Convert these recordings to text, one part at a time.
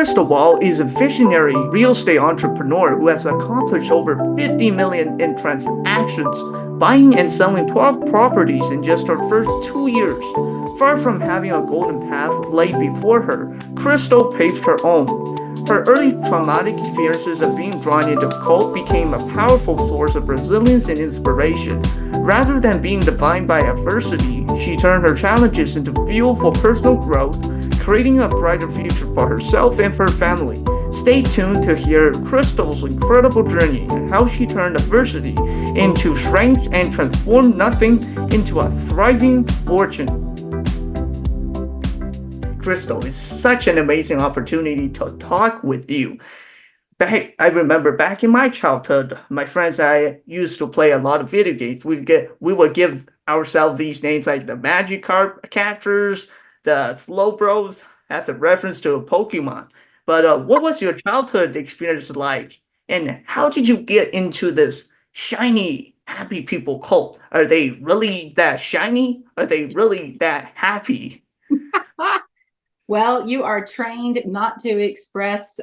Crystal Wall is a visionary real estate entrepreneur who has accomplished over 50 million in transactions, buying and selling 12 properties in just her first 2 years. Far from having a golden path laid before her, Crystal paved her own. Her early traumatic experiences of being drawn into a cult became a powerful source of resilience and inspiration. Rather than being defined by adversity, she turned her challenges into fuel for personal growth, creating a brighter future for herself and her family. Stay tuned to hear Crystal's incredible journey and how she turned adversity into strength and transformed nothing into a thriving fortune. Crystal, it's such an amazing opportunity to talk with you. I remember back in my childhood, my friends and I used to play a lot of video games. We would give ourselves these names like the Magic Card Catchers, the Slowbros, as a reference to a Pokemon. But what was your childhood experience like? And how did you get into this shiny, happy people cult? Are they really that shiny? Are they really that happy? Well, you are trained not to express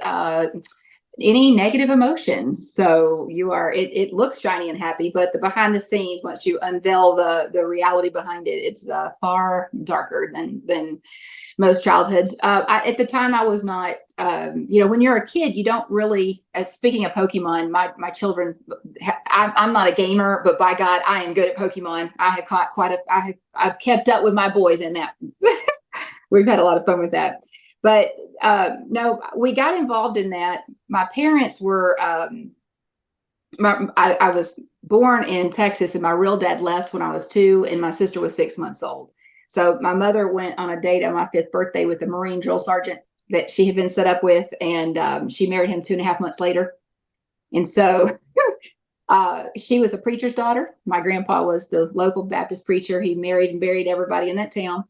any negative emotion. So it looks shiny and happy, but the behind the scenes, once you unveil the reality behind it, it's far darker than most childhoods. At the time, I was not, when you're a kid, you don't really, speaking of Pokemon, my children, I'm not a gamer, but by God, I am good at Pokemon. I have caught I've kept up with my boys in that. We've had a lot of fun with that. But no, we got involved in that. My parents were, I was born in Texas, and my real dad left when I was 2, and my sister was 6 months old. So my mother went on a date on my 5th birthday with a Marine drill sergeant that she had been set up with, and she married him 2.5 months later. And so she was a preacher's daughter. My grandpa was the local Baptist preacher. He married and buried everybody in that town.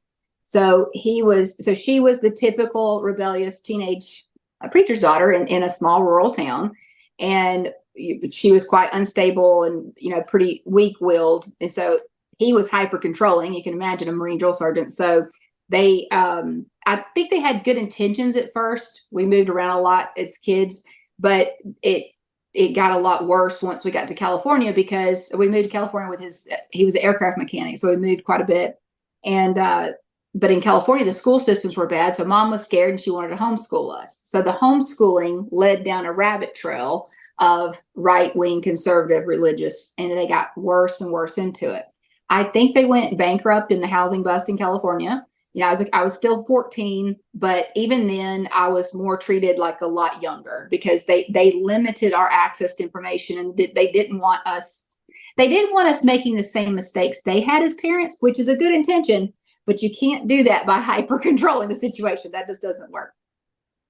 So she was the typical rebellious teenage preacher's daughter in a small rural town. And she was quite unstable and, pretty weak-willed. And so he was hyper controlling. You can imagine a Marine drill sergeant. So they, I think they had good intentions at first. We moved around a lot as kids, but it got a lot worse once we got to California, because we moved to California with he was an aircraft mechanic. So we moved quite a bit. And, but in California, the school systems were bad. So mom was scared and she wanted to homeschool us. So the homeschooling led down a rabbit trail of right-wing conservative religious, and they got worse and worse into it. I think they went bankrupt in the housing bust in California. I was still 14, but even then I was more treated like a lot younger, because they limited our access to information, and they didn't want us making the same mistakes they had as parents, which is a good intention. But you can't do that by hyper controlling the situation. That just doesn't work.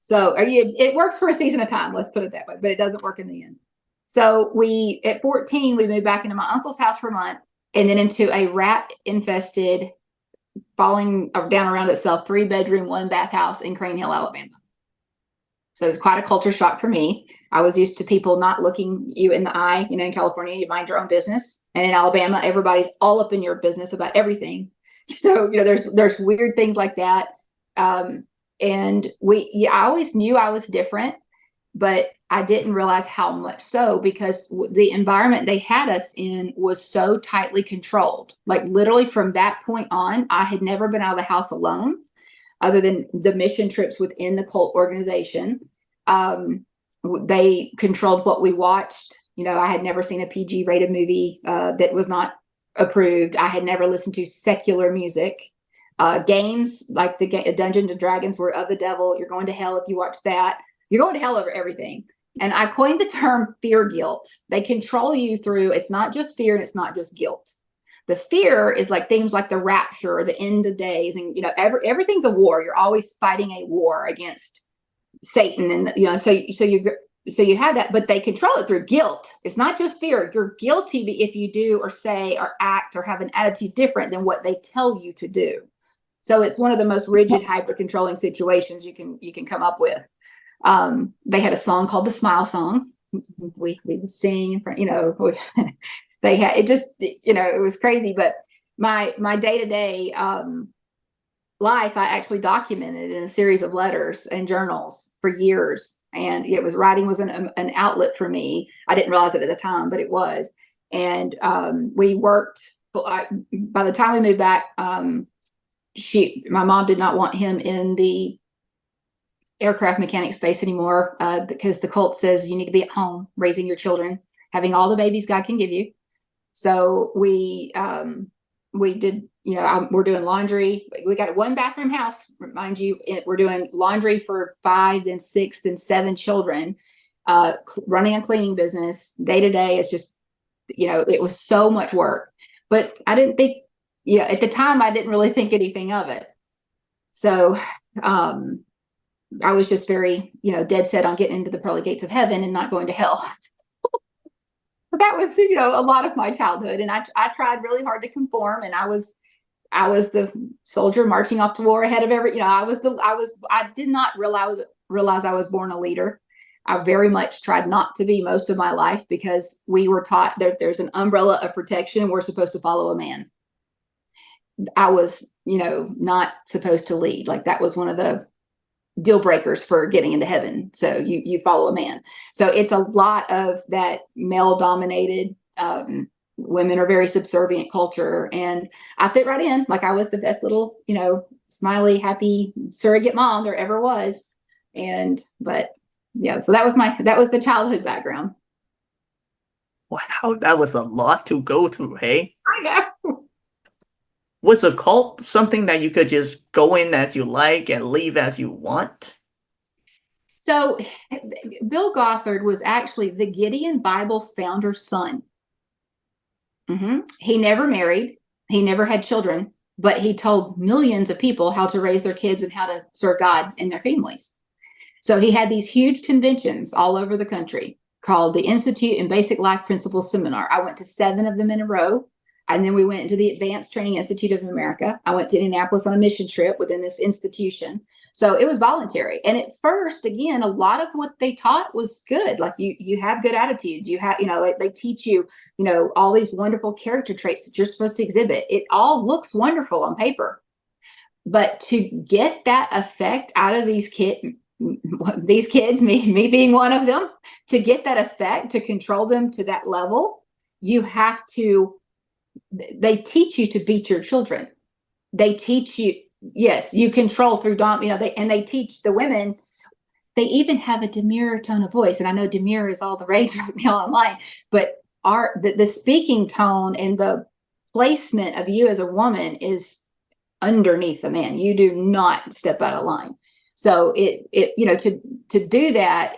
So it works for a season of time, let's put it that way, but it doesn't work in the end. So at 14, we moved back into my uncle's house for a month, and then into a rat infested, falling down around itself, 3-bedroom, 1-bath house in Crane Hill, Alabama. So it's quite a culture shock for me. I was used to people not looking you in the eye. In California, you mind your own business. And in Alabama, everybody's all up in your business about everything. So, there's weird things like that. And I always knew I was different, but I didn't realize how much so, because the environment they had us in was so tightly controlled. Like literally from that point on, I had never been out of the house alone, other than the mission trips within the cult organization. They controlled what we watched. I had never seen a PG rated movie that was not approved. I had never listened to secular music. Games like the Dungeons and Dragons were of the devil. You're going to hell if you watch that. You're going to hell over everything. And I coined the term fear guilt. They control you through, it's not just fear and it's not just guilt. The fear is like things like the rapture or the end of days. And, everything's a war. You're always fighting a war against Satan. And, so you have that, but they control it through guilt. It's not just fear. You're guilty if you do or say or act or have an attitude different than what they tell you to do. So it's one of the most rigid, hyper controlling situations you can come up with. They had a song called the Smile Song. We would sing in front, they had it just, it was crazy. But my day to day life, I actually documented in a series of letters and journals for years. And it was writing was an outlet for me. I didn't realize it at the time, but it was. And we worked. By the time we moved back, my mom did not want him in the aircraft mechanic space anymore because the cult says you need to be at home raising your children, having all the babies God can give you. So we did, we're doing laundry. We got a 1-bathroom house, mind you. We're doing laundry for 5 and 6 and 7 children, running a cleaning business day to day. It's just, it was so much work, but I didn't think, at the time I didn't really think anything of it. So, I was just very, dead set on getting into the pearly gates of heaven and not going to hell. But that was, a lot of my childhood. And I tried really hard to conform, and I was the soldier marching off to war ahead of I did not realize I was born a leader. I very much tried not to be most of my life, because we were taught there's an umbrella of protection. We're supposed to follow a man. I was, not supposed to lead. Like, that was one of the deal breakers for getting into heaven. So you follow a man. So it's a lot of that male dominated, women are very subservient culture. And I fit right in. Like, I was the best little, smiley, happy surrogate mom there ever was. But yeah, so that was the childhood background. Wow, that was a lot to go through, hey? I know. Was a cult something that you could just go in as you like and leave as you want? So Bill Gothard was actually the Gideon Bible founder's son. He never married. He never had children, but he told millions of people how to raise their kids and how to serve God and their families. So he had these huge conventions all over the country called the Institute and Basic Life Principles Seminar. I went to 7 of them in a row. And then we went into the Advanced Training Institute of America. I went to Indianapolis on a mission trip within this institution. So it was voluntary. And at first, again, a lot of what they taught was good. Like, you have good attitudes. You have, like, they teach you, all these wonderful character traits that you're supposed to exhibit. It all looks wonderful on paper. But to get that effect out of these kids, me being one of them, to get that effect, to control them to that level, they teach you to beat your children. They teach you, yes, you control through they teach the women. They even have a demure tone of voice. And I know demure is all the rage right now online, but the speaking tone and the placement of you as a woman is underneath a man. You do not step out of line. So to do that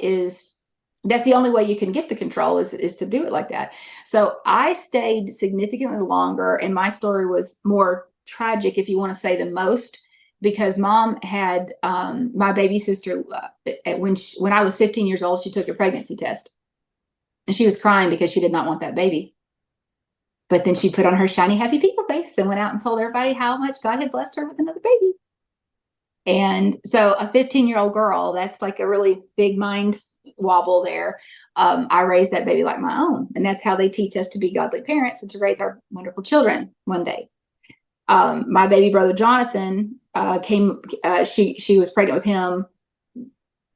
that's the only way you can get the control is to do it like that. So I stayed significantly longer, and my story was more tragic, if you want to say the most, because Mom had my baby sister when I was 15 years old. She took a pregnancy test, and she was crying because she did not want that baby. But then she put on her shiny, happy people face and went out and told everybody how much God had blessed her with another baby. And so a 15-year-old girl, that's like a really big mind wobble there. I raised that baby like my own. And that's how they teach us to be godly parents and to raise our wonderful children one day. My baby brother, Jonathan, she was pregnant with him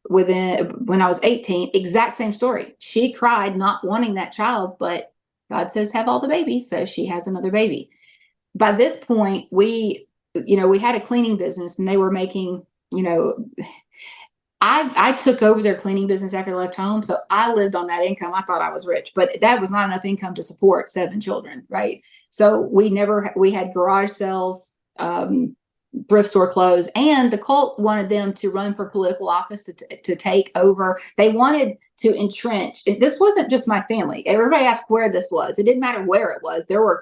when I was 18, exact same story. She cried not wanting that child, but God says, have all the babies. So she has another baby. By this point, we had a cleaning business, and they were making, I took over their cleaning business after I left home. So I lived on that income. I thought I was rich, but that was not enough income to support 7 children. Right. So we had garage sales, thrift store clothes, and the cult wanted them to run for political office to take over. They wanted to entrench. And this wasn't just my family. Everybody asked where this was. It didn't matter where it was. There were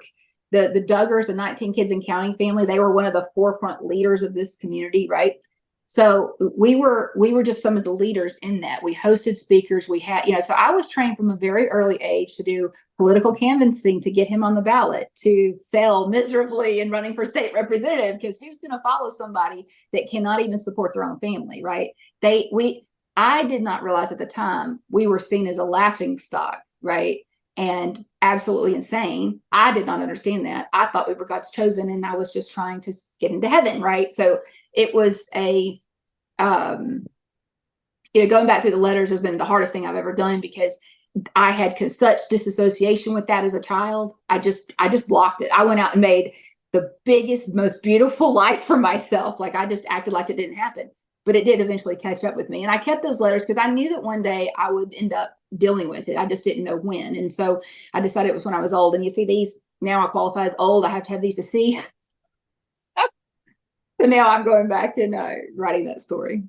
the Duggars, the 19 kids and counting family. They were one of the forefront leaders of this community. Right. So we were just some of the leaders in that. We hosted speakers. We had, so I was trained from a very early age to do political canvassing to get him on the ballot, to fail miserably in running for state representative, because who's going to follow somebody that cannot even support their own family, right? I did not realize at the time we were seen as a laughing stock, right? and absolutely insane. I did not understand that. I thought we were God's chosen, and I was just trying to get into heaven, right? So it was a, going back through the letters has been the hardest thing I've ever done, because I had such disassociation with that as a child. I just blocked it. I went out and made the biggest, most beautiful life for myself. Like, I just acted like it didn't happen, but it did eventually catch up with me. And I kept those letters because I knew that one day I would end up dealing with it. I just didn't know when. And so I decided it was when I was old. And you see these now, I qualify as old. I have to have these to see. So now I'm going back and writing that story.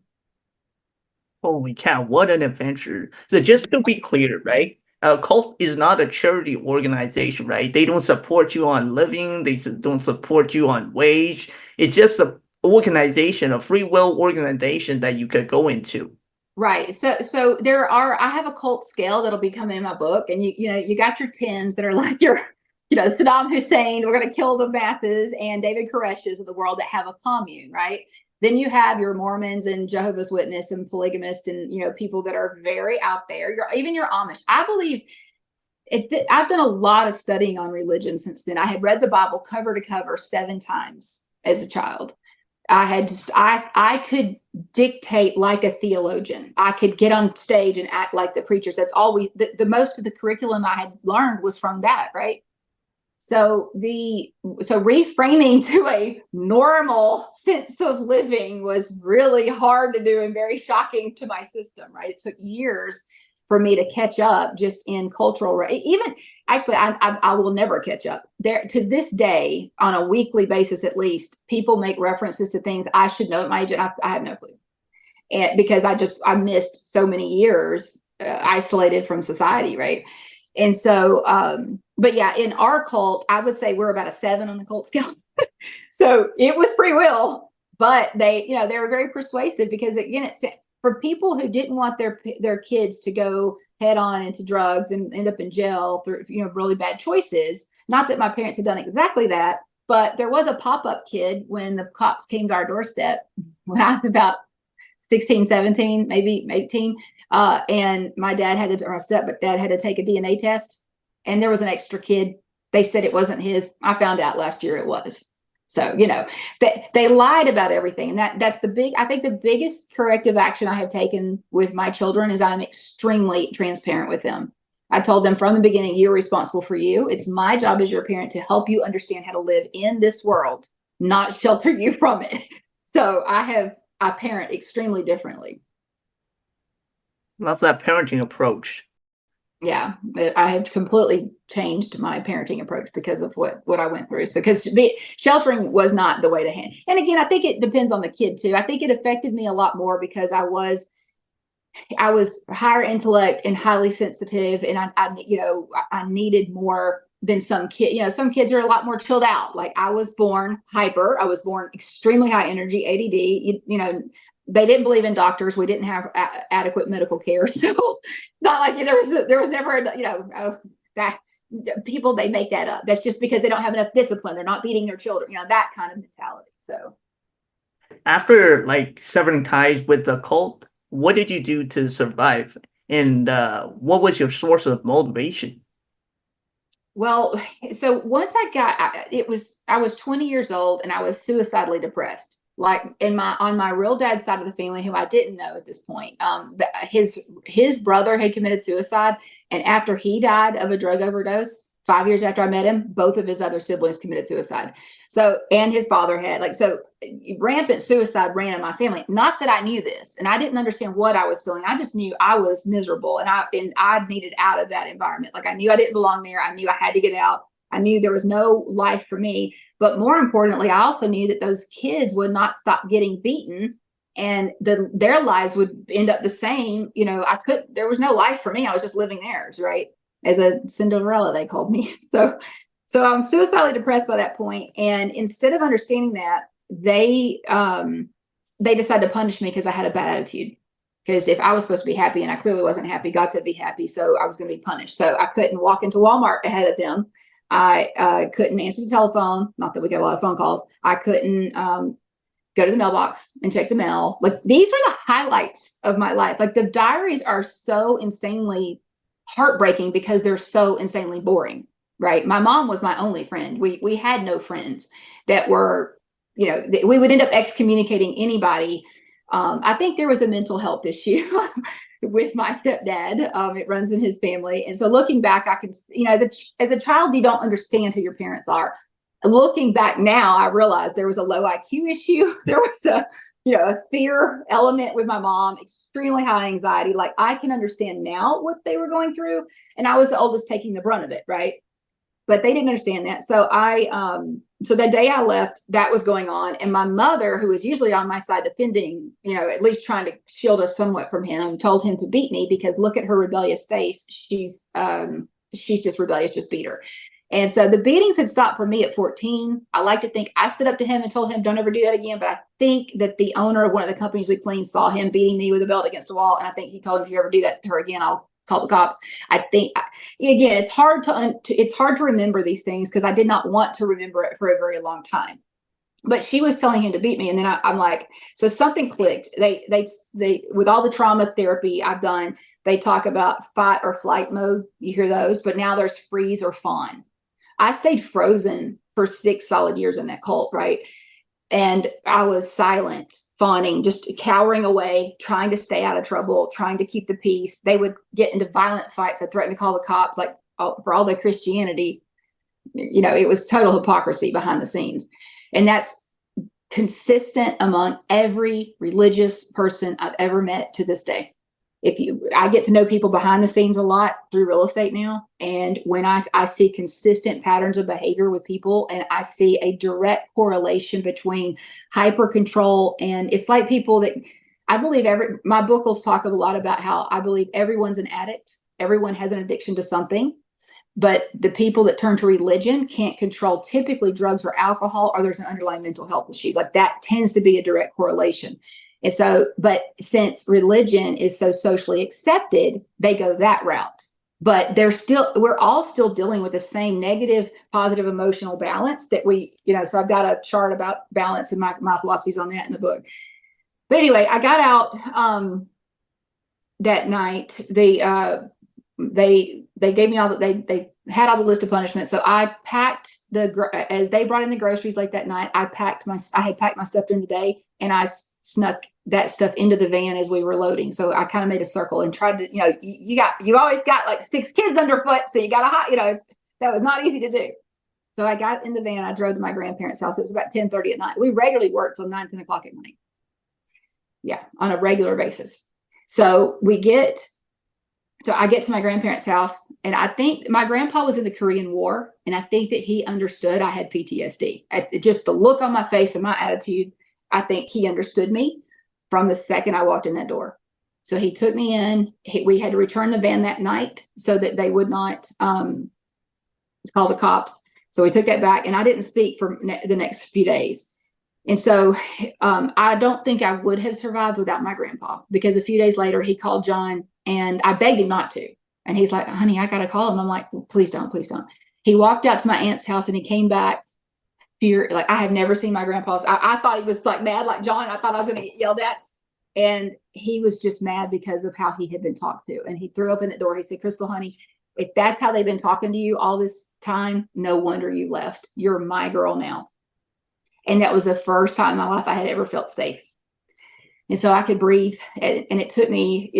Holy cow, what an adventure. So just to be clear, right? Cult is not a charity organization, right? They don't support you on living, don't support you on wage. It's just a organization, a free will organization that you could go into. Right. So I have a cult scale that'll be coming in my book, and you got your tens that are like your, Saddam Hussein, we're going to kill the masses, and David Koresh's of the world that have a commune, right? Then you have your Mormons and Jehovah's Witness and polygamists, and people that are very out there. Even your Amish. I believe I've done a lot of studying on religion since then. I had read the Bible cover to cover 7 times as a child. I could dictate like a theologian. I could get on stage and act like the preachers. That's all the most of the curriculum I had learned was from that, right? So reframing to a normal sense of living was really hard to do and very shocking to my system, right? It took years for me to catch up just in cultural, even actually, I will never catch up there to this day on a weekly basis. At least people make references to things I should know at my age, and I have no clue. And because I missed so many years isolated from society, right? And so, but yeah, in our cult, I would say we're about a 7 on the cult scale. So it was free will, but they were very persuasive, because again, it's for people who didn't want their kids to go head on into drugs and end up in jail through really bad choices. Not that my parents had done exactly that, but there was a pop-up kid when the cops came to our doorstep when I was about 16, 17, maybe 18. And my dad had to, or my stepdad had to take a DNA test, and there was an extra kid. They said it wasn't his. I found out last year it was. So, they lied about everything. And that's I think the biggest corrective action I have taken with my children is I'm extremely transparent with them. I told them from the beginning, you're responsible for you. It's my job as your parent to help you understand how to live in this world, not shelter you from it. So I parent extremely differently. Love that parenting approach. Yeah, I have completely changed my parenting approach because of what I went through. So, because sheltering was not the way to handle. And again, I think it depends on the kid too. I think it affected me a lot more because I was higher intellect and highly sensitive, and I needed more than some kid. Some kids are a lot more chilled out. Like, I was born hyper. I was born extremely high energy, ADD. They didn't believe in doctors. We didn't have adequate medical care. So not like there was never, that people, they make that up. That's just because they don't have enough discipline. They're not beating their children, that kind of mentality. So After severing ties with the cult, what did you do to survive? And what was your source of motivation? well, so once I was 20 years old, and I was suicidally depressed. Like, on my real dad's side of the family, who I didn't know at this point, his brother had committed suicide, and after he died of a drug overdose, 5 years after I met him, both of his other siblings committed suicide. So, and his father had rampant suicide ran in my family. Not that I knew this, and I didn't understand what I was feeling. I just knew I was miserable, and I needed out of that environment. Like, I knew I didn't belong there. I knew I had to get out. I knew there was no life for me. But more importantly, I also knew that those kids would not stop getting beaten, and their lives would end up the same. There was no life for me. I was just living theirs, right? As a Cinderella, they called me. So I'm suicidally depressed by that point. And instead of understanding that, they decided to punish me because I had a bad attitude. Because if I was supposed to be happy and I clearly wasn't happy, God said be happy. So I was going to be punished. So I couldn't walk into Walmart ahead of them. I couldn't answer the telephone. Not that we get a lot of phone calls. I couldn't go to the mailbox and check the mail. Like, these were the highlights of my life. Like, the diaries are so insanely heartbreaking because they're so insanely boring, right? My mom was my only friend. We had no friends that were, we would end up excommunicating anybody. I think there was a mental health issue with my stepdad. It runs in his family. And so looking back, I can, as a child, you don't understand who your parents are. Looking back now, I realized there was a low IQ issue. There was a fear element with my mom, extremely high anxiety. Like, I can understand now what they were going through. And I was the oldest taking the brunt of it, right? But they didn't understand that. So so the day I left, that was going on. And my mother, who was usually on my side defending, at least trying to shield us somewhat from him, told him to beat me because look at her rebellious face. She's just rebellious, just beat her. And so the beatings had stopped for me at 14. I like to think I stood up to him and told him, don't ever do that again. But I think that the owner of one of the companies we cleaned saw him beating me with a belt against the wall. And I think he told him, if you ever do that to her again, I'll call the cops. I think, again, it's hard to remember these things because I did not want to remember it for a very long time. But she was telling him to beat me. And then I'm like, so something clicked. They, with all the trauma therapy I've done, they talk about fight or flight mode. You hear those, but now there's freeze or fawn. I stayed frozen for 6 solid years in that cult, right? And I was silent, fawning, just cowering away, trying to stay out of trouble, trying to keep the peace. They would get into violent fights. I threatened to call the cops, like, for all their Christianity. It was total hypocrisy behind the scenes. And that's consistent among every religious person I've ever met to this day. I get to know people behind the scenes a lot through real estate now. And when I see consistent patterns of behavior with people, and I see a direct correlation between hyper control, and it's like people that I believe my book will talk a lot about how I believe everyone's an addict. Everyone has an addiction to something, but the people that turn to religion can't control typically drugs or alcohol, or there's an underlying mental health issue. Like, that tends to be a direct correlation. And so, but since religion is so socially accepted, they go that route. But we're all still dealing with the same negative, positive emotional balance that so I've got a chart about balance, and my philosophies on that in the book. But anyway, I got out that night. They gave me they had all the list of punishments. So I packed as they brought in the groceries late that night, I had packed my stuff during the day, and I snuck that stuff into the van as we were loading. So I kind of made a circle and tried to, you always got like 6 kids underfoot. So you got that was not easy to do. So I got in the van, I drove to my grandparents' house. It was about 10:30 at night. We regularly worked till 9, 10 o'clock at night. Yeah, on a regular basis. So I get to my grandparents' house, and I think my grandpa was in the Korean War, and I think that he understood I had PTSD. Just the look on my face and my attitude, I think he understood me from the second I walked in that door. So he took me in. We had to return the van that night so that they would not call the cops. So we took that back, and I didn't speak for the next few days. And so I don't think I would have survived without my grandpa, because a few days later he called John, and I begged him not to. And he's like, honey, I got to call him. I'm like, please don't, please don't. He walked out to my aunt's house, and he came back. Like, I had never seen my grandpa's. I thought he was like mad, like John. I thought I was going to get yelled at. And he was just mad because of how he had been talked to. And he threw open the door. He said, Crystal, honey, if that's how they've been talking to you all this time, no wonder you left. You're my girl now. And that was the first time in my life I had ever felt safe. And so I could breathe. And it took me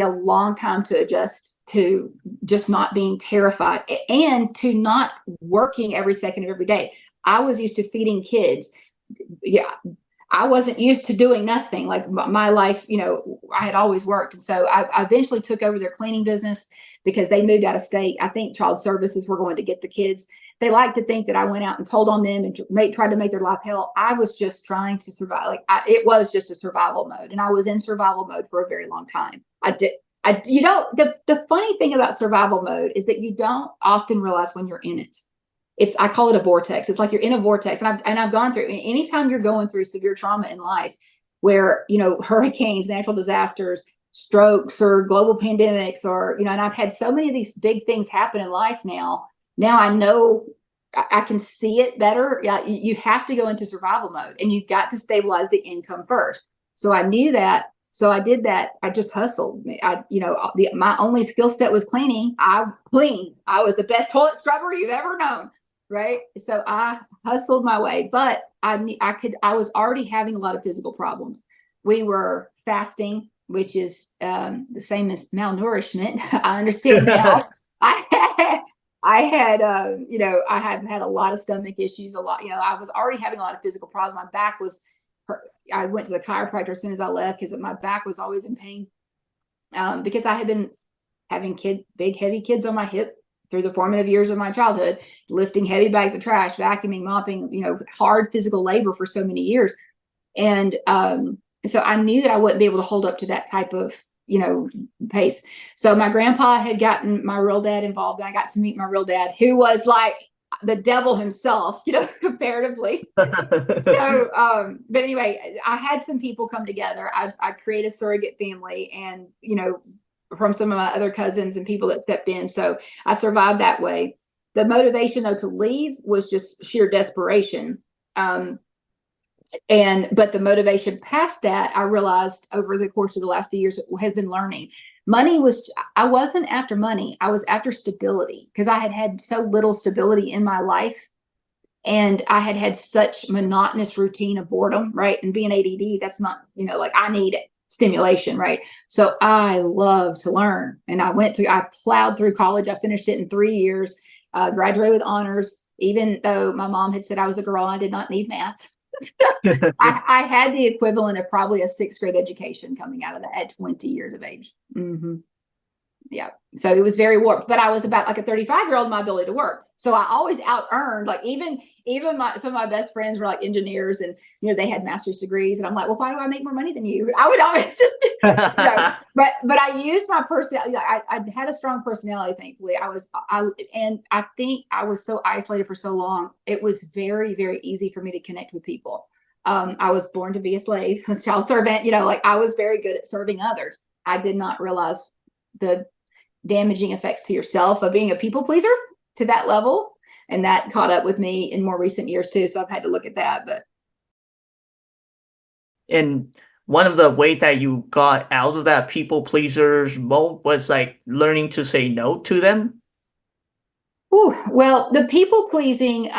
a long time to adjust to just not being terrified and to not working every second of every day. I was used to feeding kids. Yeah. I wasn't used to doing nothing. Like, my life, I had always worked. And so I eventually took over their cleaning business because they moved out of state. I think child services were going to get the kids. They like to think that I went out and told on them and tried to make their life hell. I was just trying to survive. It was just a survival mode. And I was in survival mode for a very long time. The funny thing about survival mode is that you don't often realize when you're in it. I call it a vortex. It's like you're in a vortex. And I've gone through, anytime you're going through severe trauma in life, where, hurricanes, natural disasters, strokes, or global pandemics, or, and I've had so many of these big things happen in life now. Now I know I can see it better. Yeah, you have to go into survival mode, and you've got to stabilize the income first. So I knew that. So I did that. I just hustled. My only skill set was cleaning. I cleaned. I was the best toilet scrubber you've ever known. Right. So I hustled my way, but I was already having a lot of physical problems. We were fasting, which is the same as malnourishment. I understand now. I had, I have had a lot of stomach issues, I was already having a lot of physical problems. My back was, I went to the chiropractor as soon as I left because my back was always in pain, because I had been having big, heavy kids on my hip through the formative years of my childhood, lifting heavy bags of trash, vacuuming, mopping, hard physical labor for so many years. And so I knew that I wouldn't be able to hold up to that type of, pace. So my grandpa had gotten my real dad involved, and I got to meet my real dad, who was like the devil himself, comparatively. So, but anyway, I had some people come together. I created a surrogate family, and, from some of my other cousins and people that stepped in. So I survived that way. The motivation, though, to leave was just sheer desperation. But the motivation past that, I realized over the course of the last few years, has been learning. I wasn't after money. I was after stability, because I had had so little stability in my life. And I had had such monotonous routine of boredom, right? And being ADD, that's not, I need stimulation, right? So I love to learn. And I plowed through college. I finished it in 3 years, graduated with honors, even though my mom had said I was a girl. I did not need math. I had the equivalent of probably a 6th grade education coming out of that at 20 years of age. Mm-hmm. Yeah. So it was very warped, but I was about like a 35-year-old in my ability to work. So I always out earned, like even some of my best friends were like engineers, and, they had master's degrees. And I'm like, well, why do I make more money than you? I would always just, but I used my personality. I had a strong personality, thankfully. And I think I was so isolated for so long. It was very, very easy for me to connect with people. I was born to be a slave, a child servant, I was very good at serving others. I did not realize the damaging effects to yourself of being a people pleaser to that level. And that caught up with me in more recent years too. So I've had to look at that. But And one of the ways that you got out of that people pleasers mode was like learning to say no to them. Well, the people pleasing,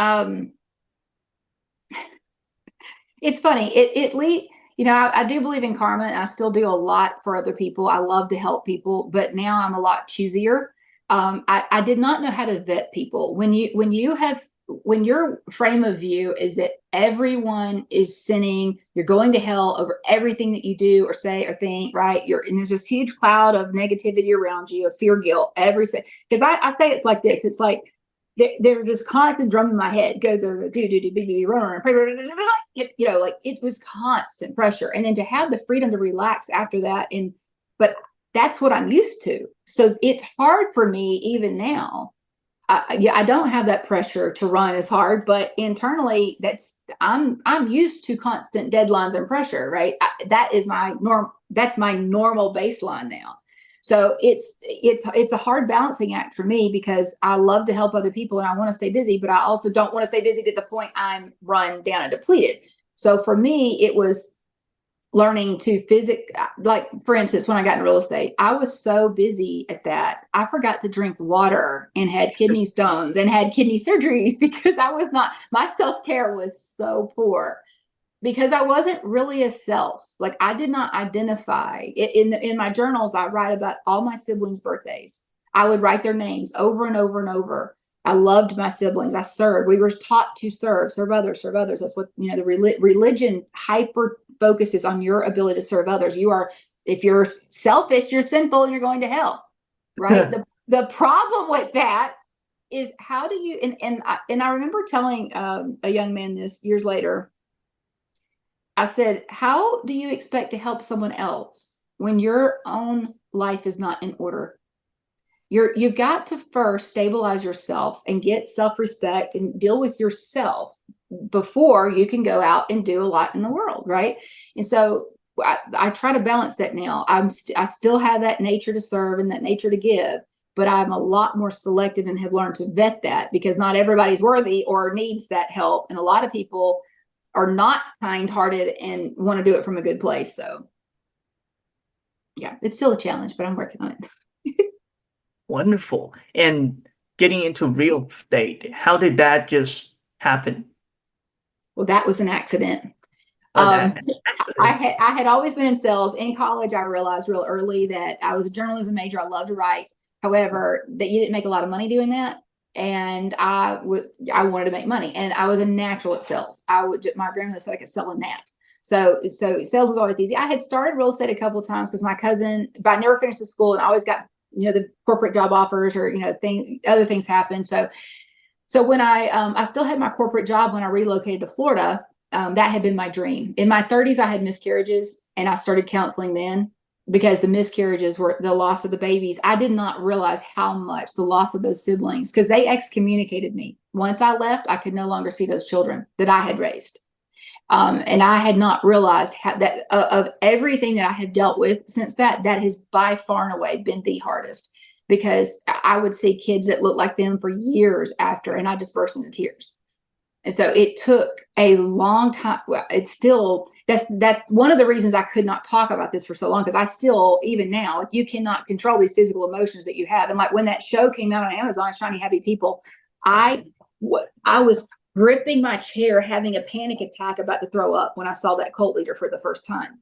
it's funny. I do believe in karma, and I still do a lot for other people. I love to help people, but now I'm a lot choosier. I did not know how to vet people. When your frame of view is that everyone is sinning, you're going to hell over everything that you do or say or think, right? And there's this huge cloud of negativity around you, of fear, guilt, because I say it's like this. It's like there's this constant drum in my head. Go, do, run. Like it was constant pressure. And then to have the freedom to relax after that. But that's what I'm used to. So it's hard for me even now. I don't have that pressure to run as hard, but internally I'm used to constant deadlines and pressure, right? That is my norm. That's my normal baseline now. So it's a hard balancing act for me, because I love to help other people and I want to stay busy, but I also don't want to stay busy to the point I'm run down and depleted. So for me, it was learning to like, for instance, when I got in real estate, I was so busy at that, I forgot to drink water and had kidney stones and had kidney surgeries because my self-care was so poor, because I wasn't really a self. Like I did not identify in my journals. I write about all my siblings' birthdays. I would write their names over and over and over. I loved my siblings. I served. We were taught to serve others, serve others. That's what, the religion hyper focuses on your ability to serve others. If you're selfish, you're sinful and you're going to hell, right? The problem with that is how do you, and I remember telling a young man this years later. I said, how do you expect to help someone else when your own life is not in order? You've got to first stabilize yourself and get self-respect and deal with yourself before you can go out and do a lot in the world, right? And so I try to balance that now. I still have that nature to serve and that nature to give, but I'm a lot more selective and have learned to vet that, because not everybody's worthy or needs that help. And a lot of people are not kind-hearted and want to do it from a good place. So yeah, it's still a challenge, but I'm working on it. Wonderful. And getting into real estate, how did that just happen? Well, that was an accident. That Um, accident. I had always been in sales. In college, I realized real early that I was a journalism major. I love to write. However, that you didn't make a lot of money doing that. And I wanted to make money, and I was a natural at sales. My grandmother said I could sell a gnat. So sales was always easy. I had started real estate a couple of times because my cousin, but I never finished the school, and I always got, the corporate job offers, or, other things happen. So when I still had my corporate job when I relocated to Florida. That had been my dream. In my 30s, I had miscarriages, and I started counseling then, because the miscarriages were the loss of the babies. I did not realize how much the loss of those siblings, because they excommunicated me. Once I left, I could no longer see those children that I had raised. And I had not realized that of everything that I have dealt with since that has by far and away been the hardest, because I would see kids that looked like them for years after, and I just burst into tears. And so it took a long time. Well, it's still, that's one of the reasons I could not talk about this for so long, because I still, even now, like, you cannot control these physical emotions that you have. And like when that show came out on Amazon, Shiny Happy People, I was gripping my chair, having a panic attack about to throw up when I saw that cult leader for the first time.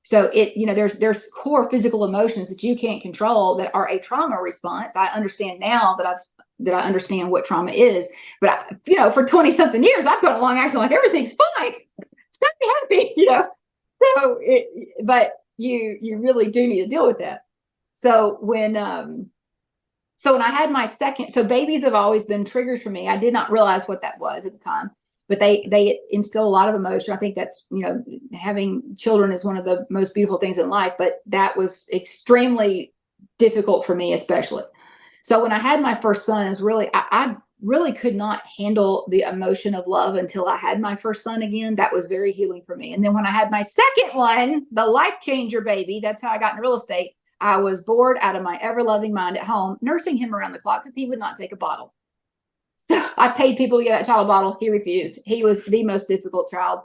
So there's core physical emotions that you can't control that are a trauma response. I understand now that I understand what trauma is, but for 20 something years, I've gone along acting like everything's fine. Stop me happy. But you really do need to deal with that. So when I had my second, so babies have always been triggers for me. I did not realize what that was at the time, but they instill a lot of emotion. I think that's, having children is one of the most beautiful things in life, but that was extremely difficult for me, especially. So when I had my first son, it was really, I really could not handle the emotion of love until I had my first son again. That was very healing for me. And then when I had my second one, the life changer baby, that's how I got into real estate. I was bored out of my ever loving mind at home, nursing him around the clock because he would not take a bottle. So I paid people to get that child a bottle. He refused. He was the most difficult child.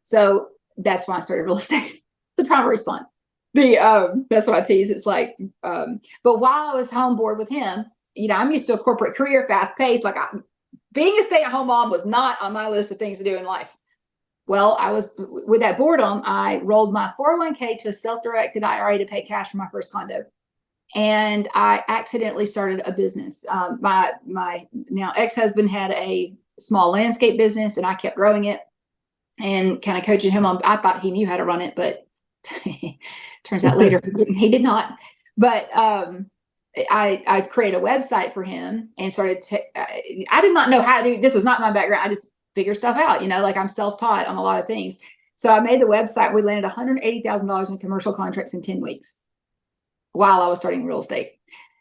So that's when I started real estate. The primary response. That's what I tease. It's like, but while I was home bored with him, I'm used to a corporate career, fast paced. Like, being a stay-at-home mom was not on my list of things to do in life. Well, I was, with that boredom, I rolled my 401k to a self-directed IRA to pay cash for my first condo. And I accidentally started a business. My now ex-husband had a small landscape business, and I kept growing it and kind of coaching him on. I thought he knew how to run it, but turns out later he did not. But I created a website for him and started. I did not know how to do. This was not my background. I just figure stuff out. Like, I'm self-taught on a lot of things. So I made the website. We landed $180,000 in commercial contracts in 10 weeks while I was starting real estate.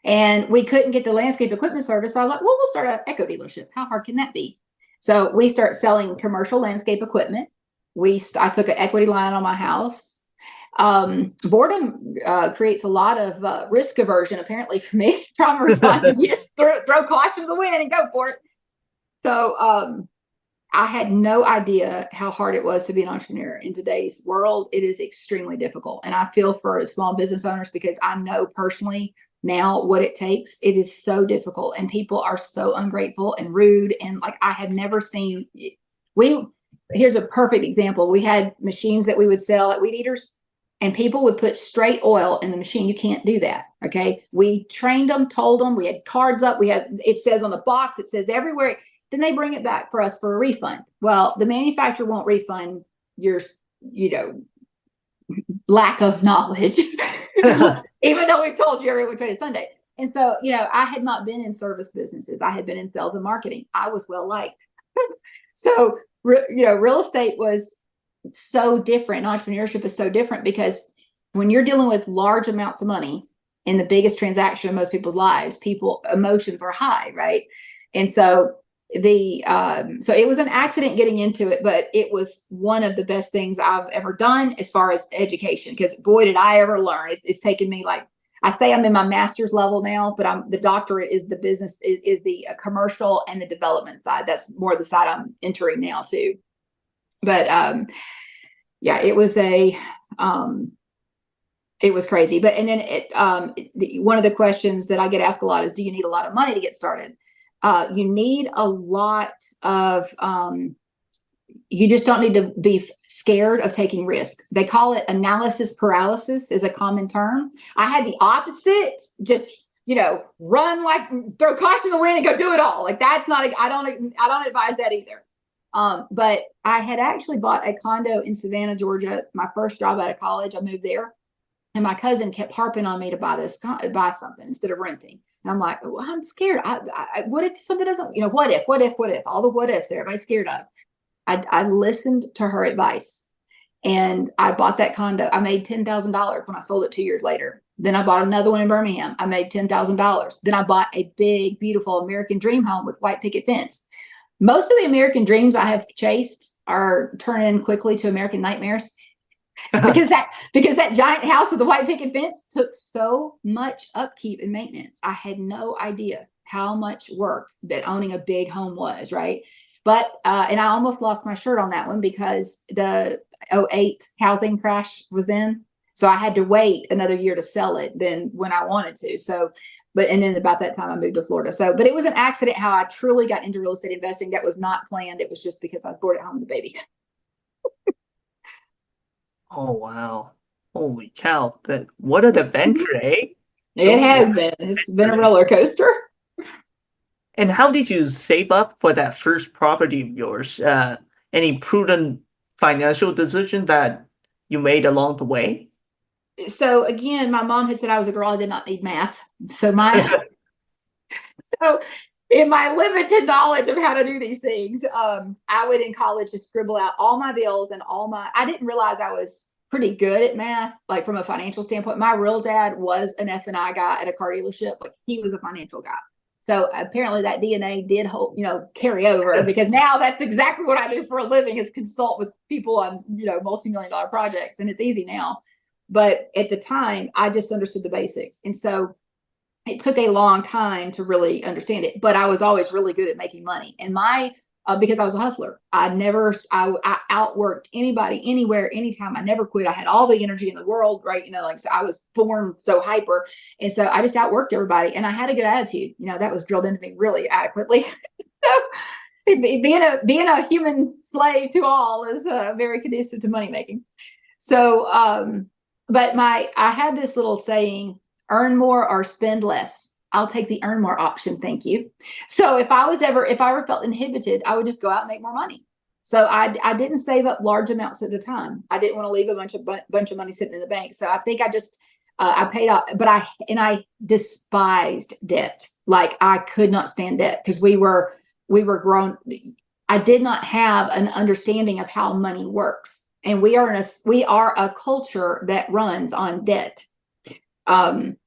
And we couldn't get the landscape equipment service. So I was like, well, we'll start an eco dealership. How hard can that be? So we start selling commercial landscape equipment. I took an equity line on my house. Boredom creates a lot of risk aversion, apparently, for me. Trauma responses, you just throw caution to the wind and go for it. So I had no idea how hard it was to be an entrepreneur in today's world. It is extremely difficult. And I feel for small business owners, because I know personally now what it takes. It is so difficult, and people are so ungrateful and rude. And like, I have never seen, here's a perfect example. We had machines that we would sell at Weed Eaters, and people would put straight oil in the machine. You can't do that. Okay. We trained them, told them, we had cards up. It says on the box, it says everywhere. Then they bring it back for us for a refund. Well, the manufacturer won't refund your, lack of knowledge, even though we've told you every which way to Sunday. And so, I had not been in service businesses. I had been in sales and marketing. I was well liked. So, real estate was so different. Entrepreneurship is so different, because when you're dealing with large amounts of money in the biggest transaction in most people's lives, emotions are high, right? And so so it was an accident getting into it, but it was one of the best things I've ever done as far as education, because boy, did I ever learn. It's taken me, like, I say I'm in my master's level now, but the doctorate is the business, is the commercial and the development side. That's more the side I'm entering now too. But yeah, it was It was crazy. But and then one of the questions that I get asked a lot is, do you need a lot of money to get started? You need a lot of you just don't need to be scared of taking risk. They call it analysis paralysis is a common term. I had the opposite, just, run like throw caution to the wind and go do it all. Like that's not, I don't advise that either. But I had actually bought a condo in Savannah, Georgia. My first job out of college, I moved there. And my cousin kept harping on me to buy something instead of renting. And I'm like, well, I'm scared. What if something doesn't, what if, all the what ifs that everybody's scared of. I listened to her advice and I bought that condo. I made $10,000 when I sold it 2 years later. Then I bought another one in Birmingham. I made $10,000. Then I bought a big, beautiful American dream home with white picket fence. Most of the American dreams I have chased are turning quickly to American nightmares because that giant house with the white picket fence took so much upkeep and maintenance. I had no idea how much work that owning a big home was, right? But, and I almost lost my shirt on that one because the 2008 housing crash was in. So I had to wait another year to sell it than when I wanted to. So, and then about that time I moved to Florida. So, but it was an accident how I truly got into real estate investing. That was not planned. It was just because I was bored at home with the baby. Oh, wow. Holy cow. But what an adventure, eh? It has been. It's been a roller coaster. And how did you save up for that first property of yours? Any prudent financial decision that you made along the way? So again, my mom had said I was a girl. I did not need math. So so in my limited knowledge of how to do these things, I would in college just scribble out all my bills and I didn't realize I was pretty good at math, like from a financial standpoint. My real dad was an F&I guy at a car dealership. Like he was a financial guy. So apparently that DNA did carry over because now that's exactly what I do for a living is consult with people on, multi-million-dollar projects. And it's easy now. But at the time, I just understood the basics. And so it took a long time to really understand it. But I was always really good at making money. And because I was a hustler, I outworked anybody, anywhere, anytime. I never quit. I had all the energy in the world, right? So I was born so hyper. And so I just outworked everybody and I had a good attitude. That was drilled into me really adequately. So being a human slave to all is very conducive to money making. So, but I had this little saying, earn more or spend less. I'll take the earn more option. Thank you. So if I ever felt inhibited, I would just go out and make more money. So I didn't save up large amounts at the time. I didn't want to leave a bunch of money sitting in the bank. So I think I just, I paid off, but I despised debt. Like I could not stand debt because we were grown. I did not have an understanding of how money works. And we are a culture that runs on debt. I'm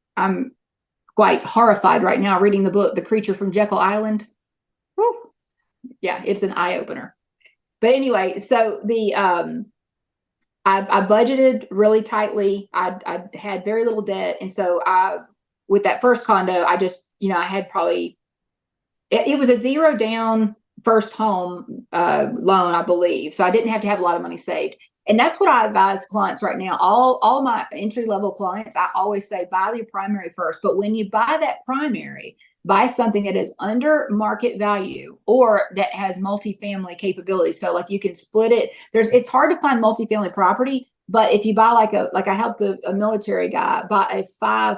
quite horrified right now reading the book, The Creature from Jekyll Island. Whew. Yeah, it's an eye opener. But anyway, so I budgeted really tightly. I had very little debt. And so with that first condo, I just, I had probably, it was a zero down first home loan, I believe. So I didn't have to have a lot of money saved. And that's what I advise clients right now. All my entry level clients, I always say, buy your primary first. But when you buy that primary, buy something that is under market value or that has multifamily capability. So like you can split it. It's hard to find multifamily property, but if you buy I helped a military guy buy a 5-4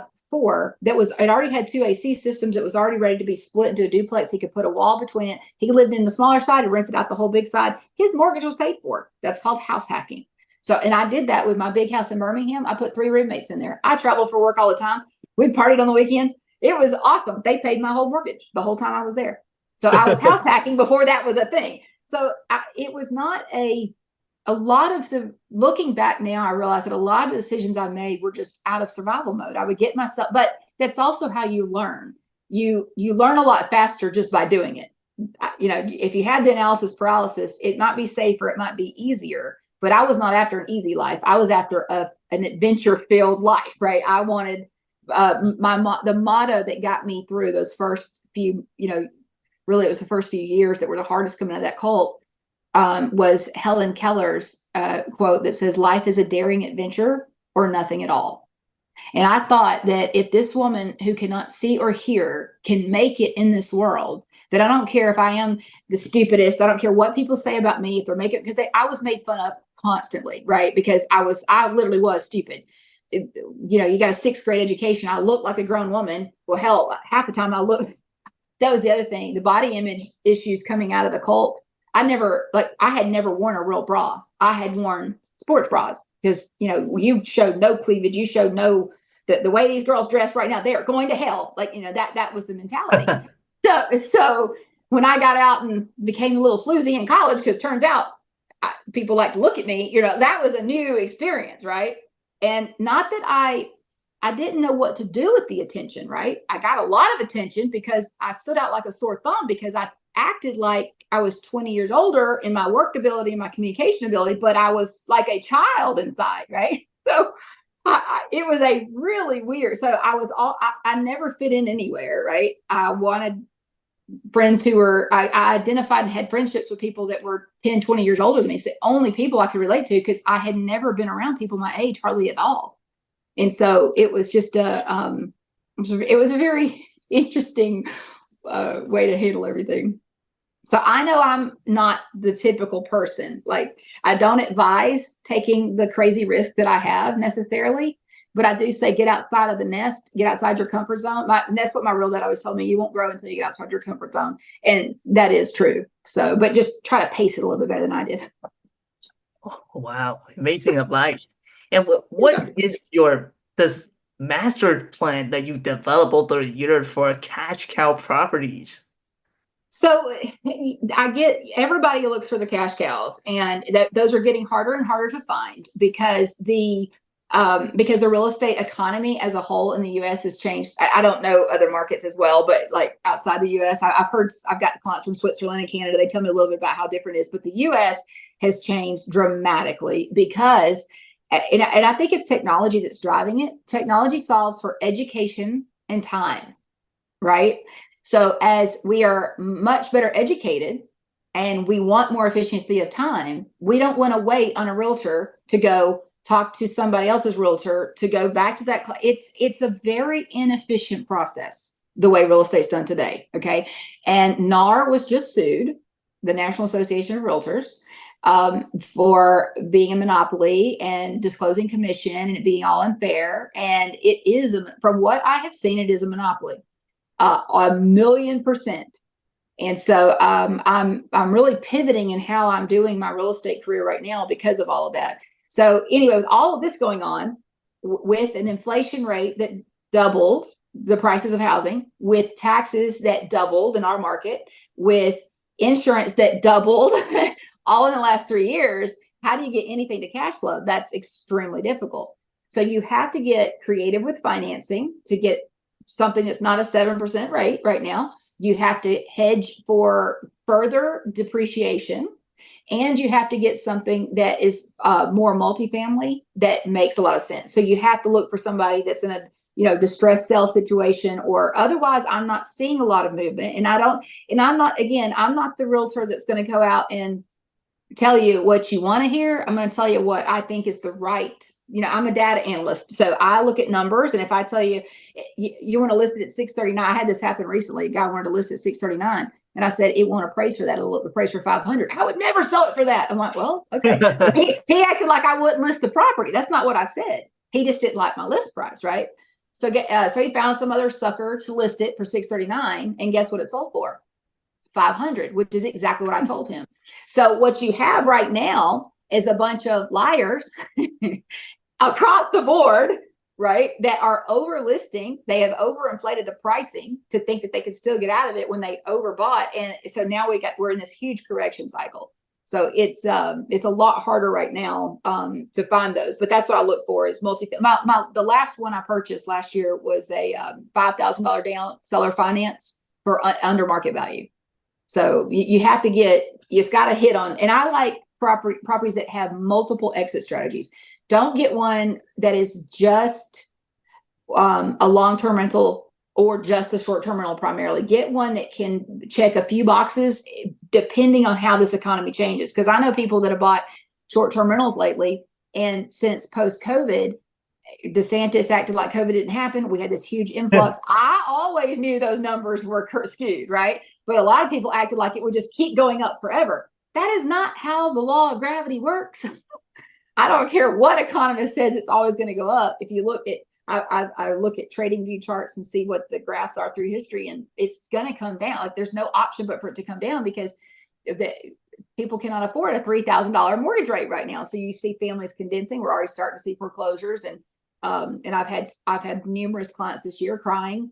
it already had 2 AC systems. It was already ready to be split into a duplex. He could put a wall between it. He lived in the smaller side and rented out the whole big side. His mortgage was paid for. That's called house hacking. So, and I did that with my big house in Birmingham. I put 3 roommates in there. I traveled for work all the time. We partied on the weekends. It was awesome. They paid my whole mortgage the whole time I was there. So I was house hacking before that was a thing. So it was not a lot of looking back now, I realized that a lot of the decisions I made were just out of survival mode. I would get myself, but that's also how you learn. You learn a lot faster just by doing it. If you had the analysis paralysis, it might be safer, it might be easier, but I was not after an easy life. I was after an adventure-filled life, right? I wanted the motto that got me through those first few, really it was the first few years that were the hardest coming out of that cult, was Helen Keller's quote that says, life is a daring adventure or nothing at all. And I thought that if this woman who cannot see or hear can make it in this world, that I don't care if I am the stupidest, I don't care what people say about me, if they're making, because I was made fun of constantly, right? Because I literally was stupid. You got a sixth grade education. I look like a grown woman. Well, hell, half the time I look, that was the other thing, the body image issues coming out of the cult. I had never worn a real bra. I had worn sports bras because, you showed no cleavage. You showed no, the way these girls dress right now, they're going to hell. That was the mentality. So when I got out and became a little floozy in college, because turns out people like to look at me, that was a new experience. Right. And not that I didn't know what to do with the attention, right? I got a lot of attention because I stood out like a sore thumb because I acted like I was 20 years older in my work ability and my communication ability, but I was like a child inside, right? So it was a really weird. So I never fit in anywhere, right? I wanted friends who I identified and had friendships with people that were 10, 20 years older than me. It's the only people I could relate to because I had never been around people my age, hardly at all. And so it was just it was a very interesting way to handle everything. So I know I'm not the typical person. Like, I don't advise taking the crazy risk that I have necessarily, but I do say get outside of the nest, get outside your comfort zone. And that's what my real dad always told me: you won't grow until you get outside your comfort zone, and that is true. So, but just try to pace it a little bit better than I did. Oh, wow, amazing advice. And what is this master plan that you've developed over the years for cash cow properties? So I get everybody looks for the cash cows, and those are getting harder and harder to find because the real estate economy as a whole in the U.S. has changed. I don't know other markets as well, but like outside the U.S., I've got clients from Switzerland and Canada. They tell me a little bit about how different it is, but the U.S. has changed dramatically because, and I think it's technology that's driving it. Technology solves for education and time, right? So as we are much better educated and we want more efficiency of time, we don't want to wait on a realtor to go talk to somebody else's realtor to go back to that. It's a very inefficient process the way real estate's done today. Okay. And NAR was just sued, the National Association of Realtors, for being a monopoly and disclosing commission and it being all unfair. And it is, from what I have seen, it is a monopoly. 1,000,000%. And so I'm really pivoting in how I'm doing my real estate career right now because of all of that. So anyway, with all of this going on, with an inflation rate that doubled the prices of housing, with taxes that doubled in our market, with insurance that doubled all in the last 3 years, how do you get anything to cash flow? That's extremely difficult. So you have to get creative with financing to get something that's not a 7% rate right now. You have to hedge for further depreciation, and you have to get something that is more multifamily that makes a lot of sense. So you have to look for somebody that's in a distressed sale situation, or otherwise I'm not seeing a lot of movement. And I'm not the realtor that's going to go out and tell you what you want to hear. I'm going to tell you what I think is the right. I'm a data analyst, so I look at numbers. And if I tell you, you want to list it at 639, I had this happen recently. A guy wanted to list at 639, and I said it won't appraise for that. It'll appraise for 500. I would never sell it for that. I'm like, well, okay. he acted like I wouldn't list the property. That's not what I said. He just didn't like my list price, right? So he found some other sucker to list it for 639, and guess what it sold for? 500, which is exactly what I told him. So what you have right now is a bunch of liars across the board, right, that are over listing. They have overinflated the pricing to think that they could still get out of it when they overbought. And so now we're in this huge correction cycle. So it's a lot harder right now to find those. But that's what I look for is the last one I purchased last year was a $5,000 down seller finance for under market value. So you have to it's got to hit on, and I like properties that have multiple exit strategies. Don't get one that is just a long-term rental or just a short-term rental primarily. Get one that can check a few boxes depending on how this economy changes. Because I know people that have bought short-term rentals lately, and since post-COVID, DeSantis acted like COVID didn't happen. We had this huge influx. I always knew those numbers were skewed, right? But a lot of people acted like it would just keep going up forever. That is not how the law of gravity works. I don't care what economist says it's always going to go up. If you look at, I look at trading view charts and see what the graphs are through history, and it's going to come down. Like there's no option but for it to come down, because people cannot afford a $3,000 mortgage rate right now. So you see families condensing. We're already starting to see foreclosures, and I've had numerous clients this year crying,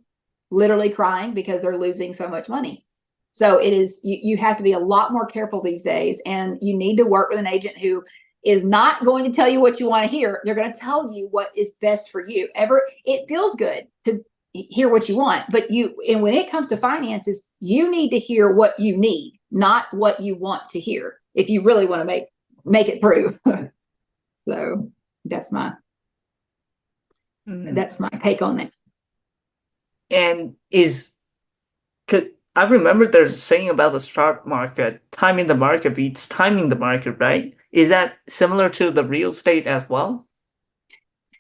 literally crying, because they're losing so much money. So it is, you have to be a lot more careful these days, and you need to work with an agent who is not going to tell you what you want to hear. They're going to tell you what is best for you. It feels good to hear what you want, but and when it comes to finances, you need to hear what you need, not what you want to hear, if you really want to make it through. So that's my take on that. And I remember there's a saying about the stock market, timing the market beats timing the market, right? Is that similar to the real estate as well?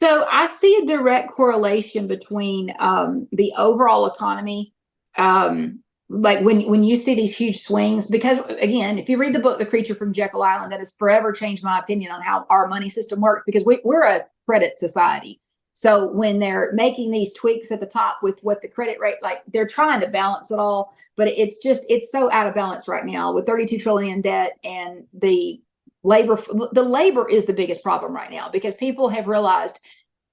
So I see a direct correlation between the overall economy, like when you see these huge swings, because again, if you read the book, The Creature from Jekyll Island, that has forever changed my opinion on how our money system works, because we're a credit society. So when they're making these tweaks at the top with what the credit rate, like they're trying to balance it all, but it's so out of balance right now with 32 trillion in debt, and the labor is the biggest problem right now, because people have realized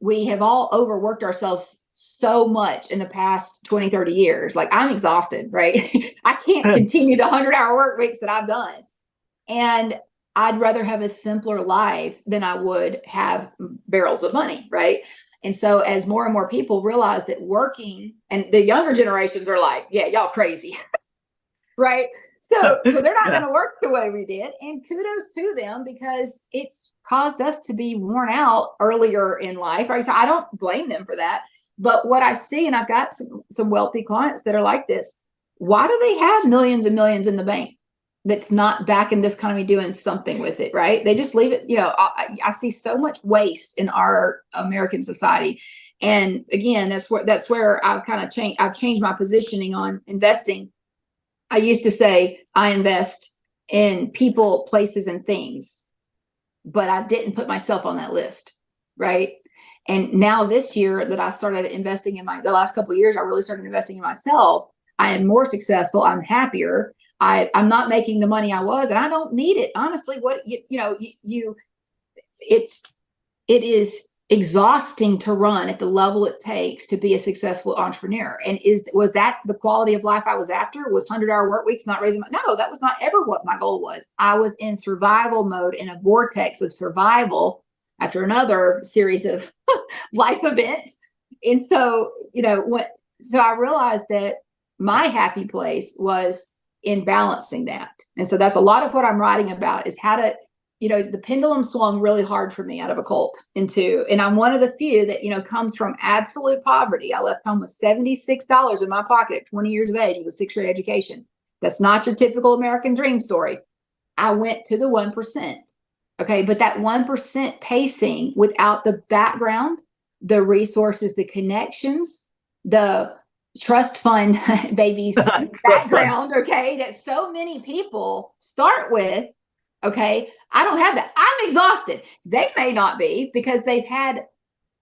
we have all overworked ourselves so much in the past 20, 30 years. Like I'm exhausted, right? I can't continue the 100-hour work weeks that I've done. And I'd rather have a simpler life than I would have barrels of money, right? And so as more and more people realize that working, and the younger generations are like, yeah, y'all crazy, right? So they're not going to work the way we did. And kudos to them, because it's caused us to be worn out earlier in life, right? So I don't blame them for that. But what I see, and I've got some wealthy clients that are like this, why do they have millions and millions in the bank that's not back in this economy doing something with it, right? They just leave it. I see so much waste in our American society. And again, that's where I've kind of changed my positioning on investing. I used to say I invest in people, places, and things, but I didn't put myself on that list, right? And now this year that I started investing in the last couple of years, I really started investing in myself. I am more successful. I'm happier. I'm not making the money I was, and I don't need it. Honestly, it is exhausting to run at the level it takes to be a successful entrepreneur. And was that the quality of life I was after? Was 100-hour work weeks not raising no, that was not ever what my goal was. I was in survival mode, in a vortex of survival after another series of life events. And so, so I realized that my happy place was in balancing that. And so that's a lot of what I'm writing about, is how to, the pendulum swung really hard for me out of a cult and I'm one of the few that, comes from absolute poverty. I left home with $76 in my pocket at 20 years of age with a 6th grade education. That's not your typical American dream story. I went to the 1%. Okay. But that 1% pacing without the background, the resources, the connections, the trust fund babies background, okay, that so many people start with. Okay, I don't have that. I'm exhausted. They may not be, because they've had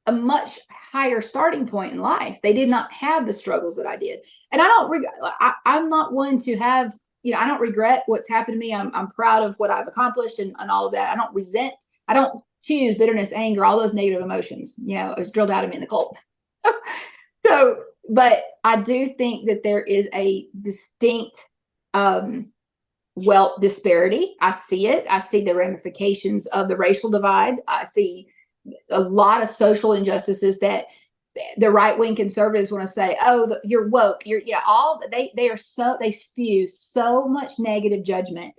a much higher starting point in life. They did not have the struggles that I did. And I'm not one to have, I don't regret what's happened to me. I'm proud of what I've accomplished and all of that. I don't choose bitterness, anger, all those negative emotions. It was drilled out of me in the cult. So, but I do think that there is a distinct wealth disparity. I see it. I see the ramifications of the racial divide. I see a lot of social injustices that the right-wing conservatives want to say, oh, you're woke. They spew so much negative judgment.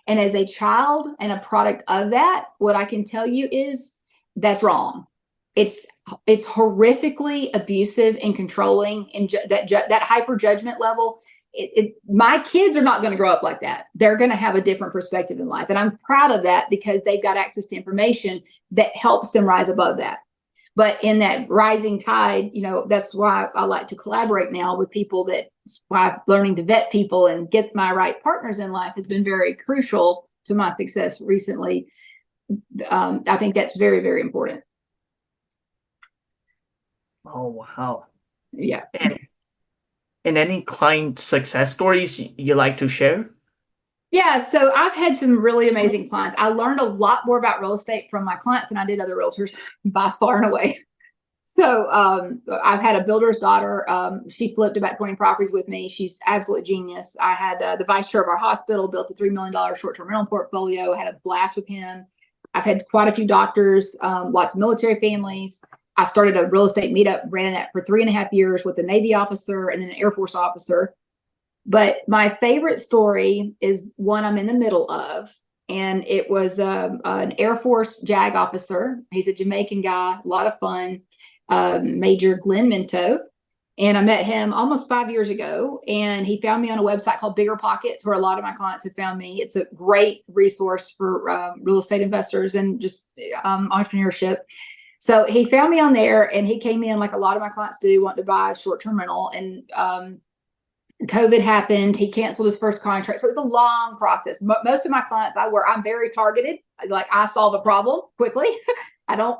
And as a child and a product of that, what I can tell you is that's wrong. It's horrifically abusive and controlling, and that hyper judgment level. My kids are not going to grow up like that. They're going to have a different perspective in life. And I'm proud of that, because they've got access to information that helps them rise above that. But in that rising tide, that's why I like to collaborate now with people. That's why learning to vet people and get my right partners in life has been very crucial to my success recently. I think that's very, very important. Oh, wow. Yeah. And any client success stories you like to share? Yeah, so I've had some really amazing clients. I learned a lot more about real estate from my clients than I did other realtors by far and away. So I've had a builder's daughter. She flipped about 20 properties with me. She's absolute genius. I had the vice chair of our hospital, built a $3 million short-term rental portfolio, had a blast with him. I've had quite a few doctors, lots of military families. I started a real estate meetup, ran that for 3.5 years with a Navy officer and then an Air Force officer. But my favorite story is one I'm in the middle of. And it was an Air Force JAG officer. He's a Jamaican guy, a lot of fun, Major Glenn Minto. And I met him almost 5 years ago. And he found me on a website called Bigger Pockets, where a lot of my clients have found me. It's a great resource for real estate investors and just entrepreneurship. So he found me on there, and he came in like a lot of my clients do, want to buy a short-term rental. And COVID happened. He canceled his first contract. So it was a long process. Most of my clients I'm very targeted. Like, I solve a problem quickly. I don't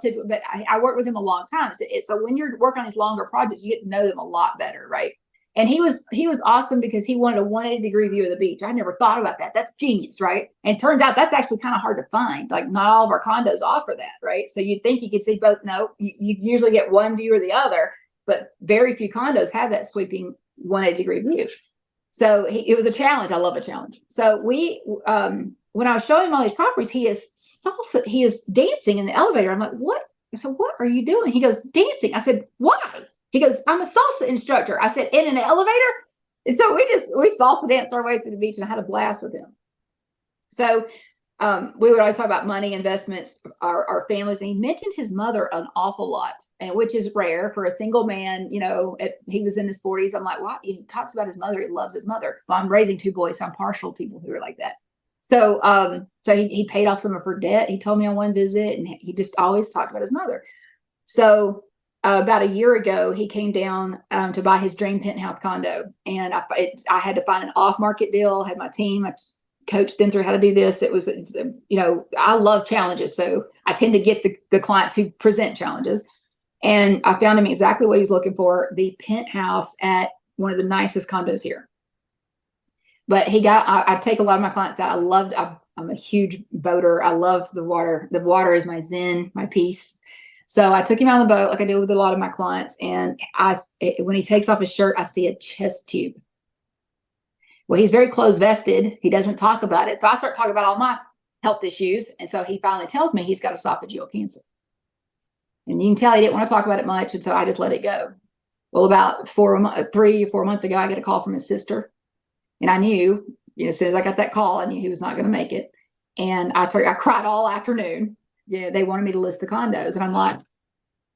typically, but I work with him a long time. So when you're working on these longer projects, you get to know them a lot better. Right. And he was awesome because he wanted a 180-degree view of the beach. I never thought about that. That's genius. Right. And it turns out that's actually kind of hard to find. Like, not all of our condos offer that. Right. So you'd think you could see both. No, you usually get one view or the other, but very few condos have that sweeping 180-degree view. So it was a challenge. I love a challenge. So when I was showing him all these properties, he is dancing in the elevator. I'm like, what? I said, what are you doing? He goes, dancing. I said, why? He goes, I'm a salsa instructor. I said, in an elevator? And so we salsa danced our way through the beach, and I had a blast with him. So we would always talk about money, investments, our families. And he mentioned his mother an awful lot, and which is rare for a single man. He was in his 40s. I'm like, wow. He talks about his mother. He loves his mother. Well, I'm raising 2 boys, so I'm partial to people who are like that. So he paid off some of her debt. He told me on one visit, and he just always talked about his mother. So about a year ago, he came down to buy his dream penthouse condo, and I had to find an off-market deal. Had my team. I coached them through how to do this. I love challenges, so I tend to get the clients who present challenges. And I found him exactly what he's looking for: the penthouse at one of the nicest condos here. But I take a lot of my clients out. I'm a huge boater. I love the water. The water is my zen, my peace. So I took him out on the boat, like I do with a lot of my clients. And when he takes off his shirt, I see a chest tube. Well, he's very close vested. He doesn't talk about it. So I start talking about all my health issues. And so he finally tells me he's got esophageal cancer. And you can tell he didn't want to talk about it much. And so I just let it go. Well, about 3 or 4 months ago, I get a call from his sister. And I knew, as soon as I got that call, I knew he was not going to make it. And I cried all afternoon. They wanted me to list the condos. And I'm like,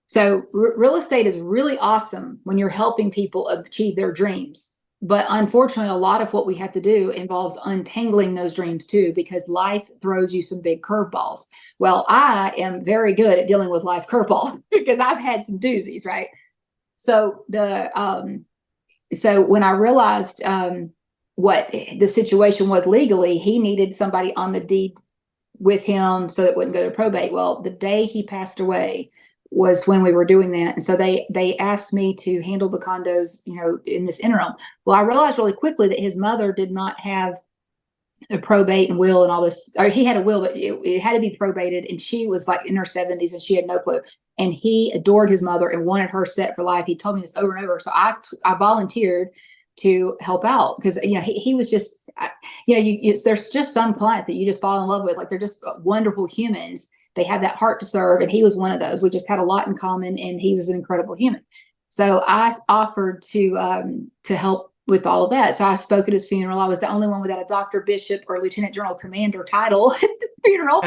so real estate is really awesome when you're helping people achieve their dreams. But unfortunately, a lot of what we have to do involves untangling those dreams too, because life throws you some big curveballs. Well, I am very good at dealing with life curveballs because I've had some doozies, right? So so when I realized what the situation was legally, he needed somebody on the deed with him so it wouldn't go to probate. Well, the day he passed away was when we were doing that. And so they asked me to handle the condos, in this interim. Well, I realized really quickly that his mother did not have a probate and will and all this, or he had a will, but it had to be probated. And she was like in her 70s and she had no clue. And he adored his mother and wanted her set for life. He told me this over and over. So I volunteered to help out because, he was just, there's just some clients that you just fall in love with. Like, they're just wonderful humans. They have that heart to serve. And he was one of those. We just had a lot in common, and he was an incredible human. So I offered to help with all of that. So I spoke at his funeral. I was the only one without a doctor, bishop, or lieutenant general commander title at the funeral.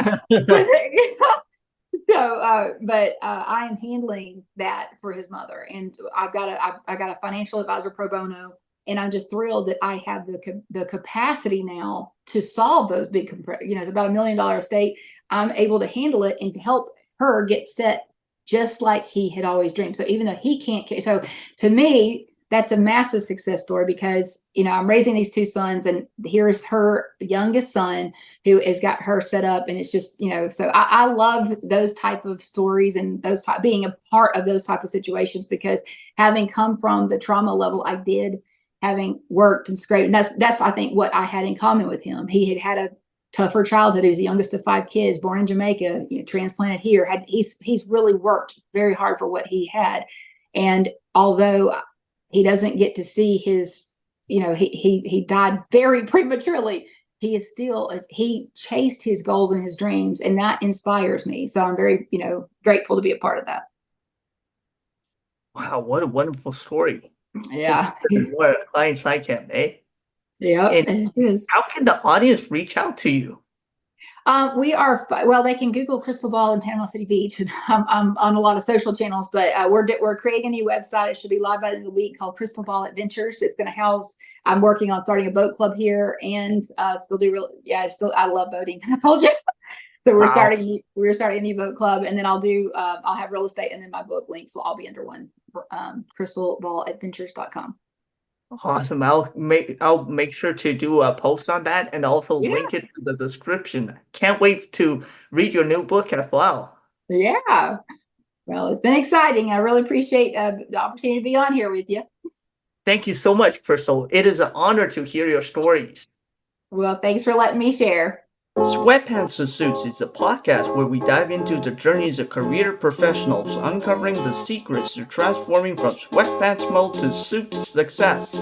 But I am handling that for his mother, and I got a financial advisor pro bono, and I'm just thrilled that I have the capacity now to solve those big, it's about $1 million estate. I'm able to handle it and to help her get set just like he had always dreamed. So even though he can't, so to me, that's a massive success story because, I'm raising these two sons, and here's her youngest son who has got her set up. And it's just, so I love those type of stories and being a part of those type of situations, because having come from the trauma level I did, having worked and scraped, and that's I think what I had in common with him. He had a tougher childhood. He was the youngest of 5 kids, born in Jamaica, transplanted here. He's really worked very hard for what he had. And although he doesn't get to see his, he died very prematurely, he is still, he chased his goals and his dreams, and that inspires me. So I'm very, grateful to be a part of that. Wow, what a wonderful story. Yeah. What a client side camp, eh? Yeah, And it is. how can the audience reach out to you? They can Google Crystal Ball in Panama City Beach. I'm on a lot of social channels, but we're creating a new website. It should be live by the end of the week, called Crystal Ball Adventures. It's going to house. I'm working on starting a boat club here, and still do real. Yeah, I love boating. I told you. So we're starting a new boat club, and then I'll have real estate, and then my book links will all be under one. crystalballadventures.com. Awesome. I'll make sure to do a post on that and also link it to the description. Can't wait to read your new book as well. Yeah. Well, it's been exciting. I really appreciate the opportunity to be on here with you. Thank you so much, Crystal. It is an honor to hear your stories. Well, thanks for letting me share. Sweatpants to Suits is a podcast where we dive into the journeys of career professionals, uncovering the secrets to transforming from sweatpants mode to suits success.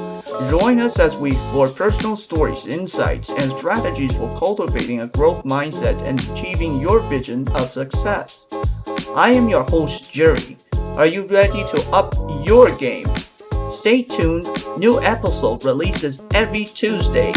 Join us as we explore personal stories, insights, and strategies for cultivating a growth mindset and achieving your vision of success. I am your host, Jerry. Are you ready to up your game? Stay tuned. New episode releases every Tuesday.